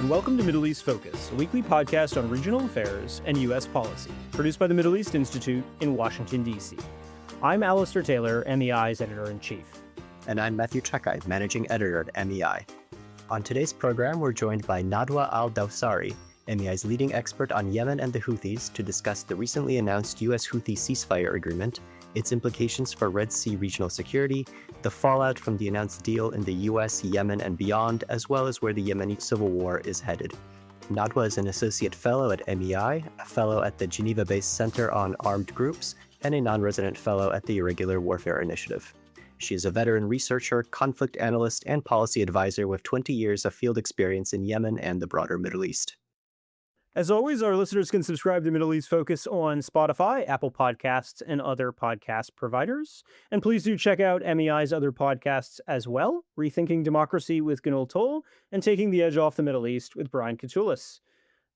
and welcome to Middle East Focus, a weekly podcast on regional affairs and U.S. policy, produced by the Middle East Institute in Washington, D.C. I'm Alistair Taylor, MEI's editor-in-chief. And I'm Matthew Czekaj, managing editor at MEI. On today's program, we're joined by Nadwa Al-Dawsari, MEI's leading expert on Yemen and the Houthis, to discuss the recently announced US-Houthi Ceasefire agreement, its implications for Red Sea regional security, the fallout from the announced deal in the US, Yemen, and beyond, as well as where the Yemeni civil war is headed. Nadwa is an associate fellow at MEI, a fellow at the Geneva-based Center on Armed Groups, and a non-resident fellow at the Irregular Warfare Initiative. She is a veteran researcher, conflict analyst, and policy advisor with 20 years of field experience in Yemen and the broader Middle East. As always, our listeners can subscribe to Middle East Focus on Spotify, Apple Podcasts, and other podcast providers. And please do check out MEI's other podcasts as well, Rethinking Democracy with Gunul Toll and Taking the Edge Off the Middle East with Brian Katulis.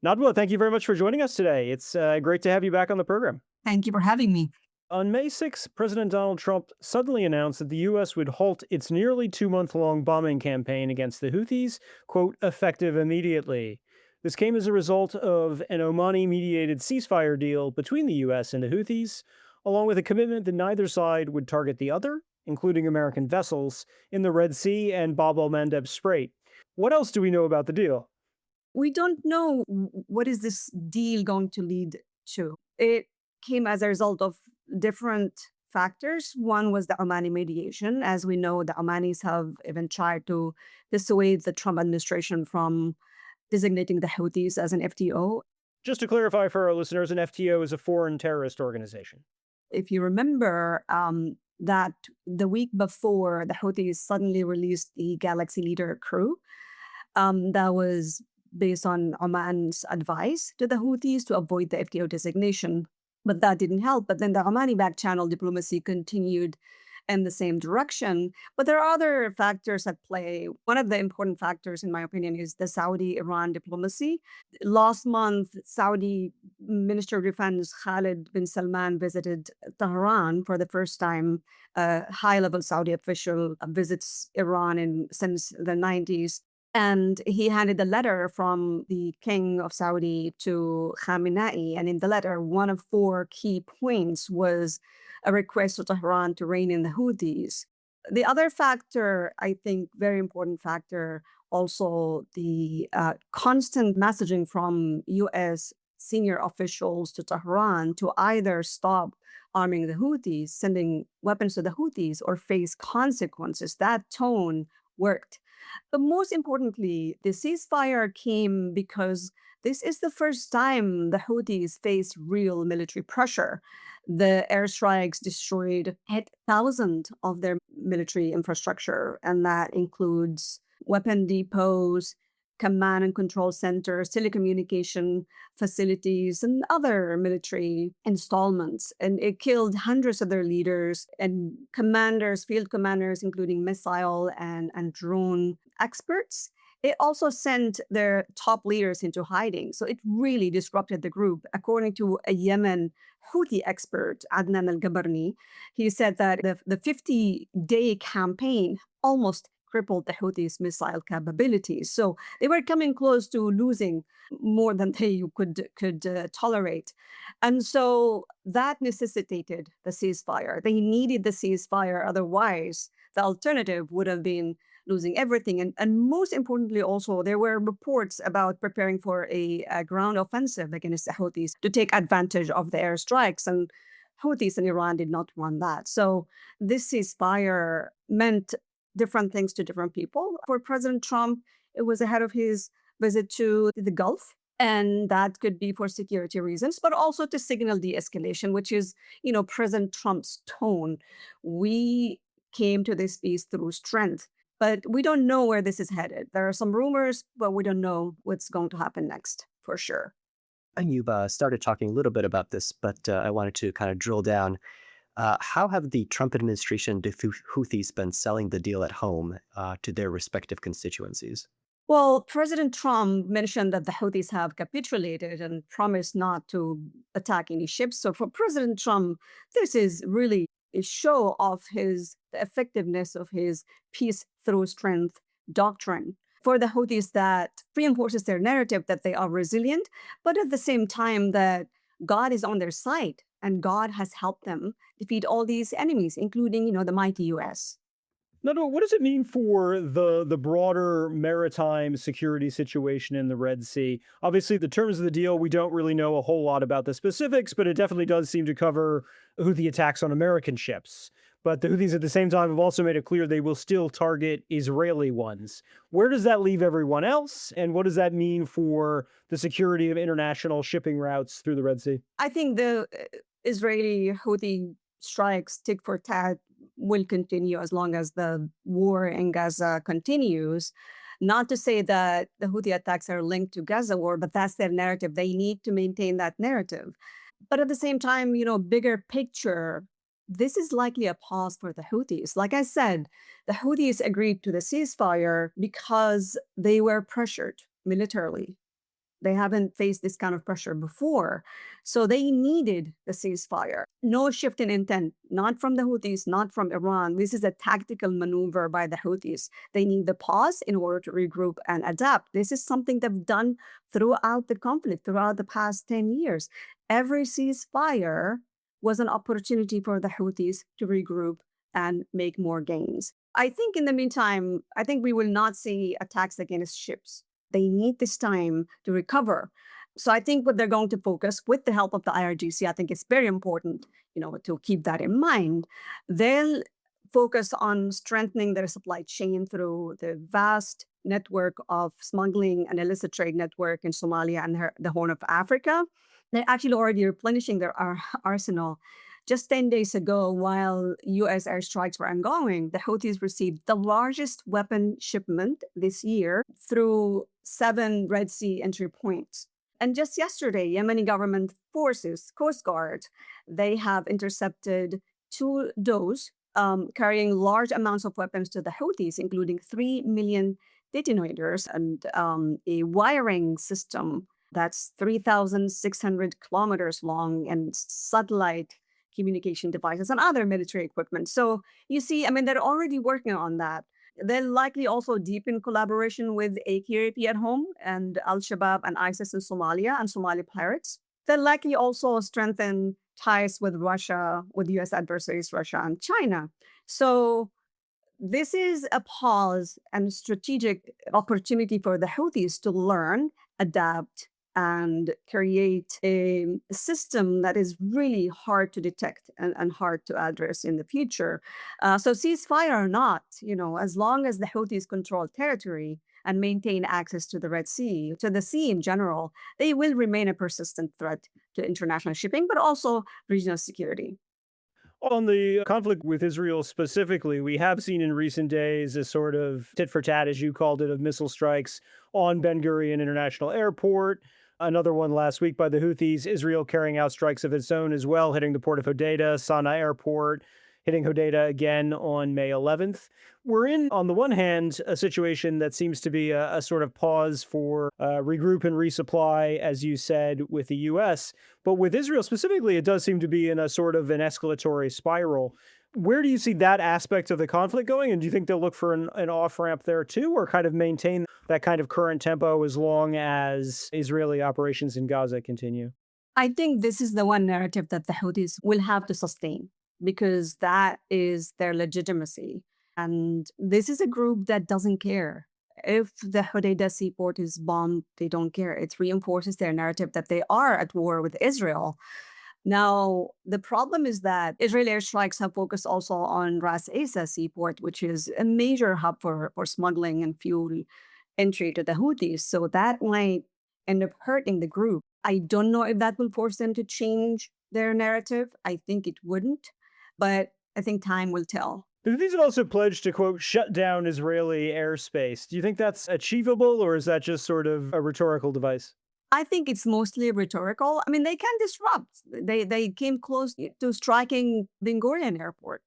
Nadwa, thank you very much for joining us today. It's great to have you back on the program. Thank you for having me. On May 6, President Donald Trump suddenly announced that the U.S. would halt its nearly 2-month-long bombing campaign against the Houthis, quote, effective immediately. This came as a result of an Omani-mediated ceasefire deal between the U.S. and the Houthis, along with a commitment that neither side would target the other, including American vessels, in the Red Sea and Bab el-Mandeb Strait. What else do we know about the deal? We don't know what is this deal going to lead to. It came as a result of different factors. One was the Omani mediation. As we know, the Omanis have even tried to dissuade the Trump administration from designating the Houthis as an FTO. Just to clarify for our listeners, an FTO is a foreign terrorist organization. If you remember that the week before, the Houthis suddenly released the Galaxy Leader crew. That was based on Oman's advice to the Houthis to avoid the FTO designation. But that didn't help. But then the Omani back-channel diplomacy continued in the same direction. But there are other factors at play. One of the important factors, in my opinion, is the Saudi-Iran diplomacy. Last month, Saudi Minister of Defense Khalid bin Salman visited Tehran for the first time. A high-level Saudi official visits Iran since the 90s. And he handed a letter from the King of Saudi to Khamenei. And in the letter, one of 4 key points was a request to Tehran to rein in the Houthis. The other factor, I think, very important factor, also the constant messaging from U.S. senior officials to Tehran to either stop arming the Houthis, sending weapons to the Houthis, or face consequences. That tone worked. But most importantly, the ceasefire came because this is the first time the Houthis face real military pressure. The airstrikes destroyed 8,000 of their military infrastructure, and that includes weapon depots, command and control centers, telecommunication facilities, and other military installments. And it killed hundreds of their leaders and commanders, field commanders, including missile and drone experts. It also sent their top leaders into hiding. So it really disrupted the group. According to a Yemen Houthi expert, Adnan al-Gabarni, he said that the 50-day campaign almost crippled the Houthis' missile capabilities. So they were coming close to losing more than they could tolerate. And so that necessitated the ceasefire. They needed the ceasefire. Otherwise, the alternative would have been losing everything. And most importantly, also, there were reports about preparing for a ground offensive against the Houthis to take advantage of the airstrikes. And Houthis and Iran did not want that. So this ceasefire meant different things to different people. For President Trump, it was ahead of his visit to the Gulf. And that could be for security reasons, but also to signal de-escalation, which is, President Trump's tone. We came to this peace through strength. But we don't know where this is headed. There are some rumors, but we don't know what's going to happen next, for sure. And you've started talking a little bit about this, but I wanted to kind of drill down. How have the Trump administration and the Houthis been selling the deal at home to their respective constituencies? Well, President Trump mentioned that the Houthis have capitulated and promised not to attack any ships. So for President Trump, this is really a show of the effectiveness of his peace through strength doctrine. for the Houthis that reinforces their narrative that they are resilient, but at the same time that God is on their side and God has helped them defeat all these enemies, including, the mighty US. No, what does it mean for the broader maritime security situation in the Red Sea? Obviously, the terms of the deal, we don't really know a whole lot about the specifics, but it definitely does seem to cover Houthi attacks on American ships. But the Houthis at the same time have also made it clear they will still target Israeli ones. Where does that leave everyone else? And what does that mean for the security of international shipping routes through the Red Sea? I think the Israeli Houthi strikes, tit for tat, will continue as long as the war in Gaza continues. Not to say that the Houthi attacks are linked to Gaza war, but that's their narrative. They need to maintain that narrative. But at the same time, bigger picture, this is likely a pause for the Houthis. Like I said, the Houthis agreed to the ceasefire because they were pressured militarily. They haven't faced this kind of pressure before. So they needed the ceasefire. No shift in intent, not from the Houthis, not from Iran. This is a tactical maneuver by the Houthis. They need the pause in order to regroup and adapt. This is something they've done throughout the conflict, throughout the past 10 years. Every ceasefire was an opportunity for the Houthis to regroup and make more gains. I think in the meantime, I think we will not see attacks against ships. They need this time to recover. So I think what they're going to focus with the help of the IRGC, I think it's very important, to keep that in mind. They'll focus on strengthening their supply chain through the vast network of smuggling and illicit trade network in Somalia and the Horn of Africa. They're actually already replenishing their arsenal. Just 10 days ago, while U.S. airstrikes were ongoing, the Houthis received the largest weapon shipment this year through 7 Red Sea entry points. And just yesterday, Yemeni government forces, Coast Guard, they have intercepted 2 DOs carrying large amounts of weapons to the Houthis, including 3 million detonators and a wiring system that's 3,600 kilometers long and satellite communication devices and other military equipment. So you see, they're already working on that. They'll likely also deepen collaboration with AKP at home and Al-Shabaab and ISIS in Somalia and Somali pirates. They'll likely also strengthen ties with Russia, with US adversaries, Russia and China. So this is a pause and strategic opportunity for the Houthis to learn, adapt, and create a system that is really hard to detect and hard to address in the future. So ceasefire or not, as long as the Houthis control territory and maintain access to the Red Sea, to the sea in general, they will remain a persistent threat to international shipping, but also regional security. On the conflict with Israel specifically, we have seen in recent days a sort of tit for tat, as you called it, of missile strikes on Ben Gurion International Airport. Another one last week by the Houthis, Israel carrying out strikes of its own as well, hitting the port of Hodeidah, Sana'a Airport, hitting Hodeidah again on May 11th. We're in, on the one hand, a situation that seems to be a sort of pause for regroup and resupply, as you said, with the U.S. But with Israel specifically, it does seem to be in a sort of an escalatory spiral. Where do you see that aspect of the conflict going? And do you think they'll look for an off-ramp there too, or kind of maintain that kind of current tempo as long as Israeli operations in Gaza continue? I think this is the one narrative that the Houthis will have to sustain because that is their legitimacy. And this is a group that doesn't care. If the Hodeidah seaport is bombed, they don't care. It reinforces their narrative that they are at war with Israel. Now, the problem is that Israeli airstrikes have focused also on Ras Asa seaport, which is a major hub for smuggling and fuel entry to the Houthis. So that might end up hurting the group. I don't know if that will force them to change their narrative. I think it wouldn't, but I think time will tell. The Houthis have also pledged to, quote, shut down Israeli airspace. Do you think that's achievable, or is that just sort of a rhetorical device? I think it's mostly rhetorical. They can disrupt. They came close to striking Ben Gurion Airport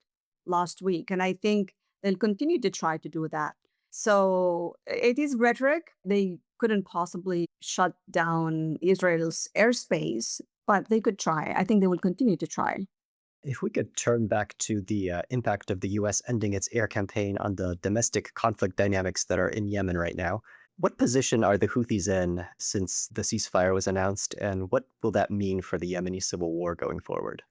last week, and I think they'll continue to try to do that. So it is rhetoric. They couldn't possibly shut down Israel's airspace, but they could try. I think they will continue to try. If we could turn back to the impact of the US ending its air campaign on the domestic conflict dynamics that are in Yemen right now, what position are the Houthis in since the ceasefire was announced, and what will that mean for the Yemeni civil war going forward?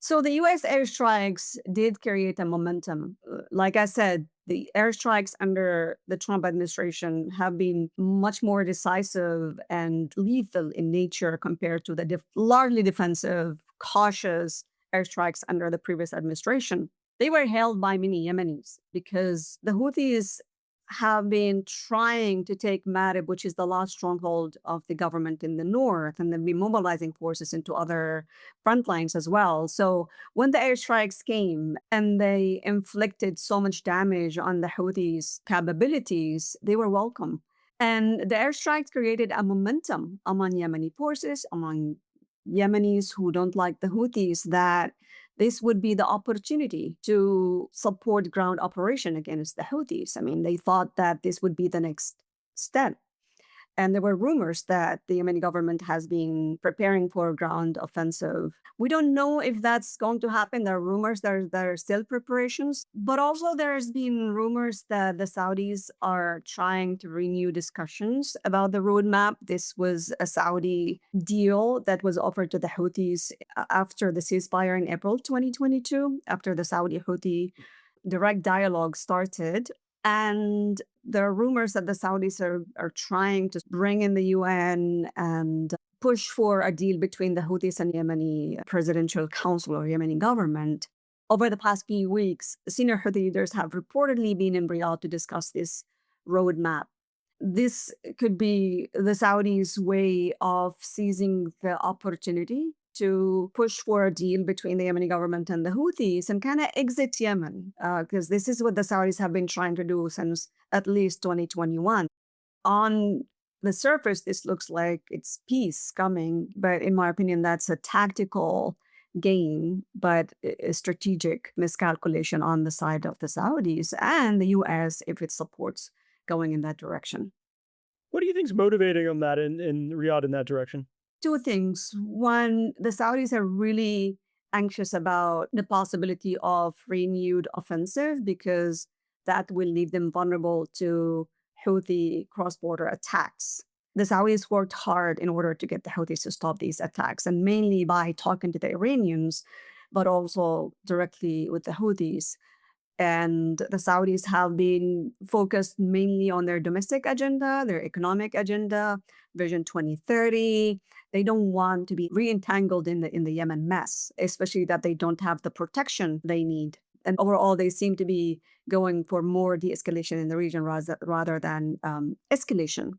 So the US airstrikes did create a momentum. Like I said, the airstrikes under the Trump administration have been much more decisive and lethal in nature compared to the largely defensive, cautious airstrikes under the previous administration. They were hailed by many Yemenis because the Houthis have been trying to take Marib, which is the last stronghold of the government in the north, and they've been mobilizing forces into other front lines as well. So when the airstrikes came and they inflicted so much damage on the Houthis' capabilities, they were welcome. And the airstrikes created a momentum among Yemeni forces, among Yemenis who don't like the Houthis, that this would be the opportunity to support ground operation against the Houthis. I mean, they thought that this would be the next step. And there were rumors that the Yemeni government has been preparing for a ground offensive. We don't know if that's going to happen. There are rumors there are still preparations. But also there's been rumors that the Saudis are trying to renew discussions about the roadmap. This was a Saudi deal that was offered to the Houthis after the ceasefire in April 2022, after the Saudi-Houthi direct dialogue started. And there are rumors that the Saudis are trying to bring in the UN and push for a deal between the Houthis and Yemeni Presidential Council or Yemeni government. Over the past few weeks, senior Houthi leaders have reportedly been in Riyadh to discuss this roadmap. This could be the Saudis' way of seizing the opportunity to push for a deal between the Yemeni government and the Houthis and kind of exit Yemen, because this is what the Saudis have been trying to do since at least 2021. On the surface, this looks like it's peace coming, but in my opinion, that's a tactical gain, but a strategic miscalculation on the side of the Saudis and the US if it supports going in that direction. What do you think's motivating them that in Riyadh in that direction? Two things. One, the Saudis are really anxious about the possibility of renewed offensive because that will leave them vulnerable to Houthi cross-border attacks. The Saudis worked hard in order to get the Houthis to stop these attacks, and mainly by talking to the Iranians, but also directly with the Houthis. And the Saudis have been focused mainly on their domestic agenda, their economic agenda, Vision 2030. They don't want to be re-entangled in the Yemen mess, especially that they don't have the protection they need. And overall, they seem to be going for more de-escalation in the region rather than escalation.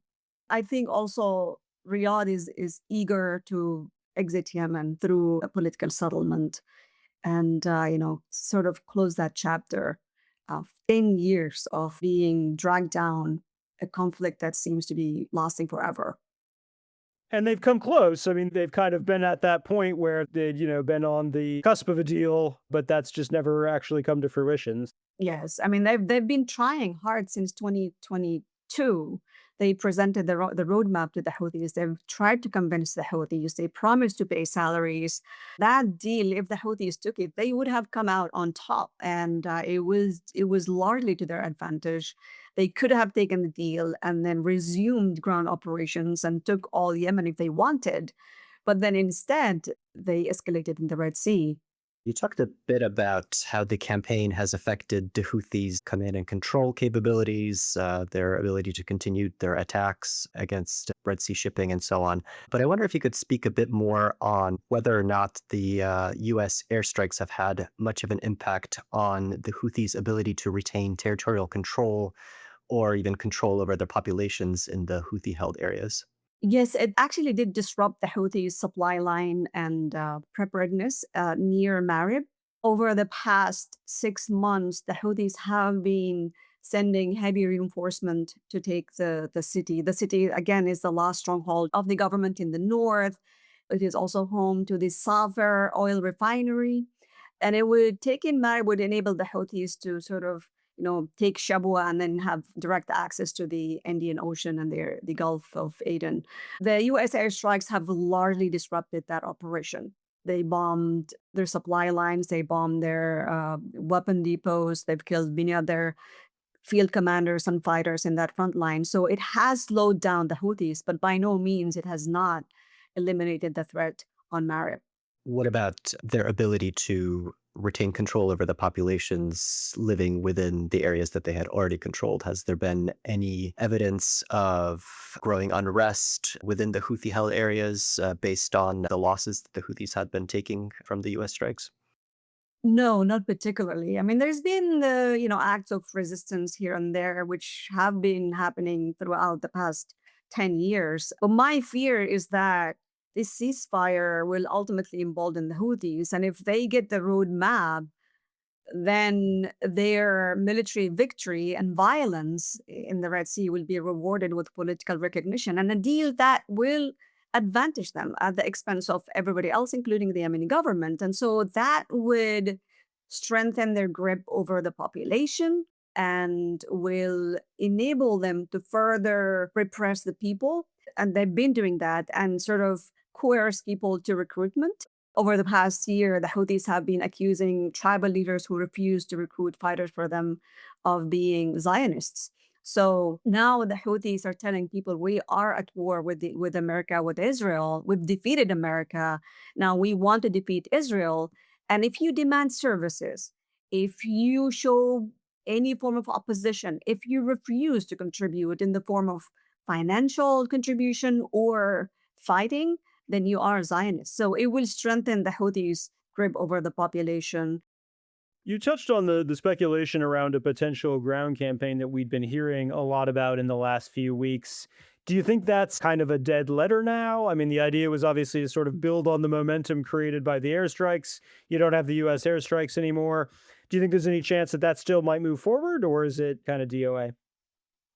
I think also Riyadh is eager to exit Yemen through a political settlement and sort of close that chapter of 10 years of being dragged down a conflict that seems to be lasting forever. And they've come close. I mean, they've kind of been at that point where they'd, been on the cusp of a deal, but that's just never actually come to fruition. Yes, I mean they've been trying hard since 2022. They presented the roadmap to the Houthis. They've tried to convince the Houthis. They promised to pay salaries. That deal, if the Houthis took it, they would have come out on top, and it was largely to their advantage. They could have taken the deal and then resumed ground operations and took all Yemen if they wanted, but then instead they escalated in the Red Sea. You talked a bit about how the campaign has affected the Houthis' command and control capabilities, their ability to continue their attacks against Red Sea shipping, and so on. But I wonder if you could speak a bit more on whether or not the US airstrikes have had much of an impact on the Houthis' ability to retain territorial control or even control over their populations in the Houthi-held areas. Yes, it actually did disrupt the Houthis' supply line and preparedness near Marib. Over the past 6 months, the Houthis have been sending heavy reinforcement to take the city. The city, again, is the last stronghold of the government in the north. It is also home to the Safar oil refinery. And it would take in Marib would enable the Houthis to sort of take Shabwa and then have direct access to the Indian Ocean and the Gulf of Aden. The US airstrikes have largely disrupted that operation. They bombed their supply lines, they bombed their weapon depots, they've killed many of their field commanders and fighters in that front line. So it has slowed down the Houthis, but by no means it has not eliminated the threat on Marib. What about their ability to retain control over the populations living within the areas that they had already controlled? Has there been any evidence of growing unrest within the Houthi-held areas based on the losses that the Houthis had been taking from the U.S. strikes? No, not particularly. I mean, there's been acts of resistance here and there, which have been happening throughout the past 10 years. But my fear is that this ceasefire will ultimately embolden the Houthis. And if they get the roadmap, then their military victory and violence in the Red Sea will be rewarded with political recognition and a deal that will advantage them at the expense of everybody else, including the Yemeni government. And so that would strengthen their grip over the population and will enable them to further repress the people. And they've been doing that and sort of coerce people to recruitment. Over the past year, the Houthis have been accusing tribal leaders who refuse to recruit fighters for them of being Zionists. So now the Houthis are telling people we are at war with America, with Israel. We've defeated America. Now we want to defeat Israel. And if you demand services, if you show any form of opposition, if you refuse to contribute in the form of financial contribution or fighting, then you are a Zionist. So it will strengthen the Houthis' grip over the population. You touched on the speculation around a potential ground campaign that we'd been hearing a lot about in the last few weeks. Do you think that's kind of a dead letter now? I mean, the idea was obviously to sort of build on the momentum created by the airstrikes. You don't have the U.S. airstrikes anymore. Do you think there's any chance that that still might move forward, or is it kind of DOA?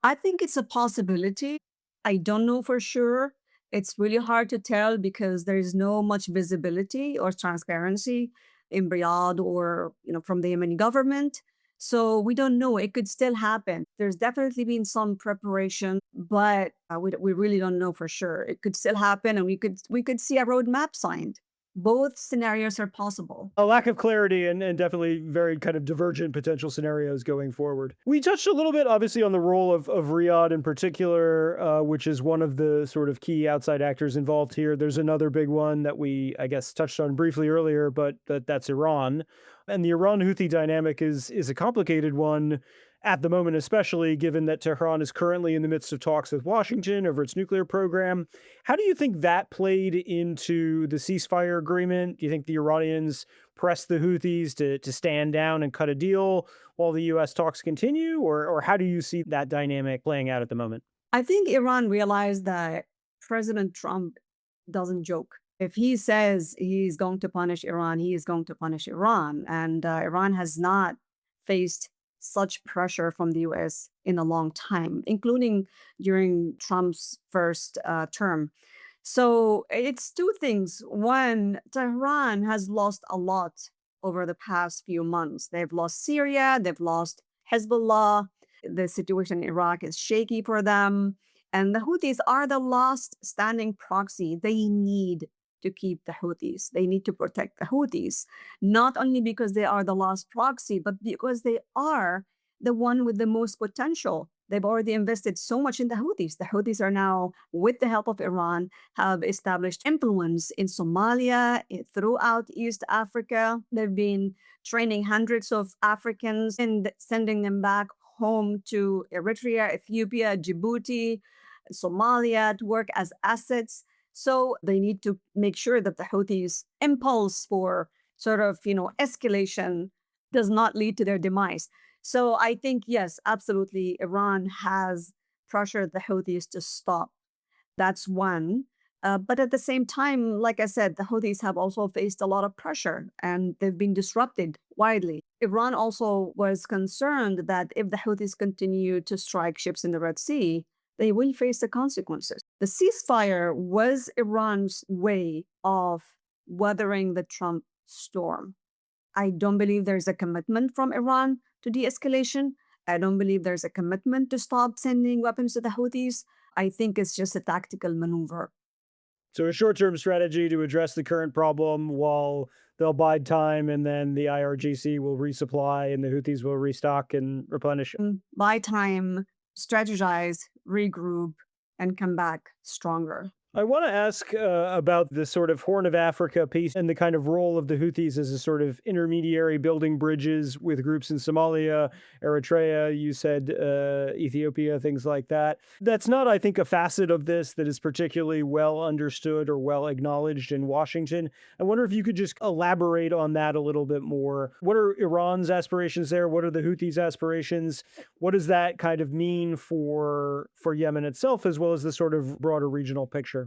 I think it's a possibility. I don't know for sure. It's really hard to tell because there is no much visibility or transparency in Riyadh or from the Yemeni government. So we don't know. It could still happen. There's definitely been some preparation, but we really don't know for sure. It could still happen, and we could see a roadmap signed. Both scenarios are possible. A lack of clarity and definitely very kind of divergent potential scenarios going forward. We touched a little bit, obviously, on the role of Riyadh in particular, which is one of the sort of key outside actors involved here. There's another big one that we, I guess, touched on briefly earlier, but that's Iran. And the Iran-Houthi dynamic is a complicated one at the moment, especially given that Tehran is currently in the midst of talks with Washington over its nuclear program. How do you think that played into the ceasefire agreement? Do you think the Iranians pressed the Houthis to stand down and cut a deal while the U.S. talks continue? Or how do you see that dynamic playing out at the moment? I think Iran realized that President Trump doesn't joke. If he says he's going to punish Iran, he is going to punish Iran. And Iran has not faced such pressure from the US in a long time, including during Trump's first term. So it's two things. One, Tehran has lost a lot over the past few months. They've lost Syria, they've lost Hezbollah. The situation in Iraq is shaky for them. And the Houthis are the last standing proxy. They need to keep the Houthis. They need to protect the Houthis, not only because they are the last proxy, but because they are the one with the most potential. They've already invested so much in the Houthis. The Houthis are now, with the help of Iran, have established influence in Somalia, throughout East Africa. They've been training hundreds of Africans and sending them back home to Eritrea, Ethiopia, Djibouti, Somalia to work as assets. So they need to make sure that the Houthis' impulse for sort of, escalation does not lead to their demise. So I think, yes, absolutely, Iran has pressured the Houthis to stop. That's one. But at the same time, like I said, the Houthis have also faced a lot of pressure and they've been disrupted widely. Iran also was concerned that if the Houthis continue to strike ships in the Red Sea, they will face the consequences. The ceasefire was Iran's way of weathering the Trump storm. I don't believe there's a commitment from Iran to de-escalation. I don't believe there's a commitment to stop sending weapons to the Houthis. I think it's just a tactical maneuver. So a short-term strategy to address the current problem while they'll bide time, and then the IRGC will resupply and the Houthis will restock and replenish. Buy time, strategize, regroup, and come back stronger. I want to ask about the sort of Horn of Africa piece and the kind of role of the Houthis as a sort of intermediary, building bridges with groups in Somalia, Eritrea, you said Ethiopia, things like that. That's not, I think, a facet of this that is particularly well understood or well acknowledged in Washington. I wonder if you could just elaborate on that a little bit more. What are Iran's aspirations there? What are the Houthis' aspirations? What does that kind of mean for Yemen itself, as well as the sort of broader regional picture?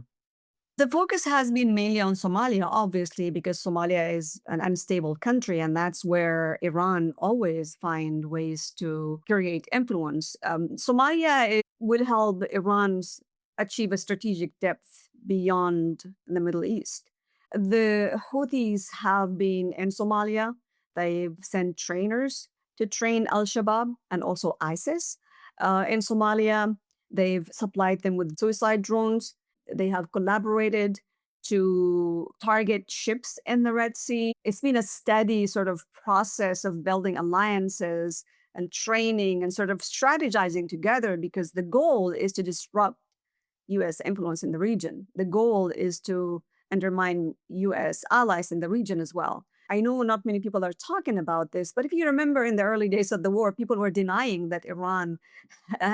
The focus has been mainly on Somalia, obviously, because Somalia is an unstable country, and that's where Iran always find ways to create influence. Would help Iran achieve a strategic depth beyond the Middle East. The Houthis have been in Somalia. They've sent trainers to train Al-Shabaab and also ISIS. In Somalia, they've supplied them with suicide drones. They have collaborated to target ships in the Red Sea. It's been a steady sort of process of building alliances and training and sort of strategizing together, because the goal is to disrupt US influence in the region. The goal is to undermine US allies in the region as well. I know not many people are talking about this, but if you remember in the early days of the war, people were denying that Iran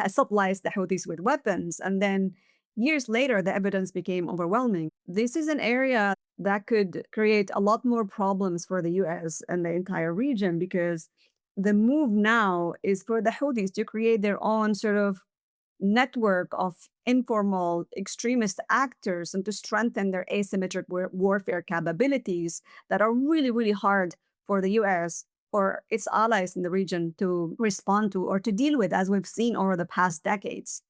supplies the Houthis with weapons. And then years later, the evidence became overwhelming. This is an area that could create a lot more problems for the US and the entire region, because the move now is for the Houthis to create their own sort of network of informal extremist actors and to strengthen their asymmetric warfare capabilities that are really, really hard for the US or its allies in the region to respond to or to deal with, as we've seen over the past decades.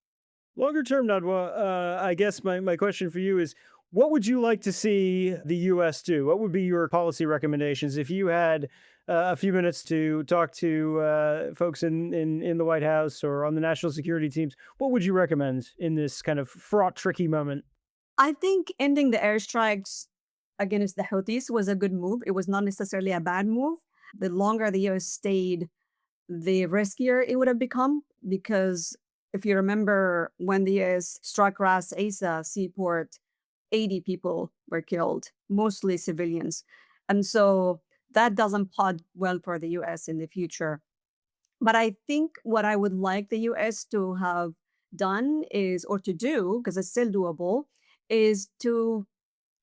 Longer term, Nadwa, I guess my question for you is, what would you like to see the U.S. do? What would be your policy recommendations if you had a few minutes to talk to folks in the White House or on the national security teams? What would you recommend in this kind of fraught, tricky moment? I think ending the airstrikes against the Houthis was a good move. It was not necessarily a bad move. The longer the US stayed, the riskier it would have become, because if you remember when the US struck Ras Asa seaport, 80 people were killed, mostly civilians. And so that doesn't pod well for the US in the future. But I think what I would like the US to have done is, or to do, because it's still doable, is to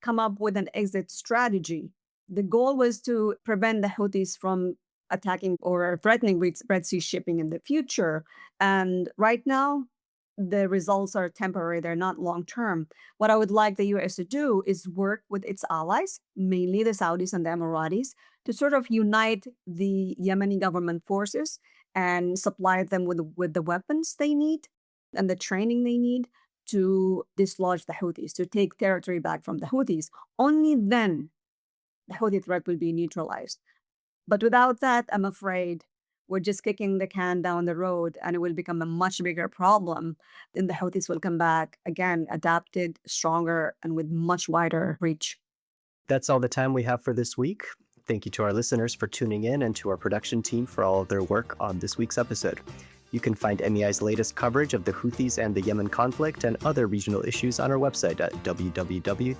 come up with an exit strategy. The goal was to prevent the Houthis from attacking or threatening Red Sea shipping in the future. And right now, the results are temporary, they're not long term. What I would like the US to do is work with its allies, mainly the Saudis and the Emiratis, to sort of unite the Yemeni government forces and supply them with the weapons they need and the training they need to dislodge the Houthis, to take territory back from the Houthis. Only then the Houthi threat will be neutralized. But without that, I'm afraid we're just kicking the can down the road, and it will become a much bigger problem. Then the Houthis will come back again, adapted, stronger, and with much wider reach. That's all the time we have for this week. Thank you to our listeners for tuning in and to our production team for all of their work on this week's episode. You can find MEI's latest coverage of the Houthis and the Yemen conflict and other regional issues on our website at www.mei.edu.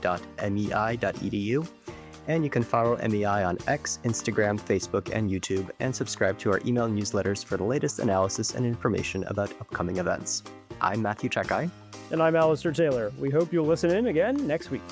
And you can follow MEI on X, Instagram, Facebook, and YouTube, and subscribe to our email newsletters for the latest analysis and information about upcoming events. I'm Matthew Czekaj. And I'm Alistair Taylor. We hope you'll listen in again next week.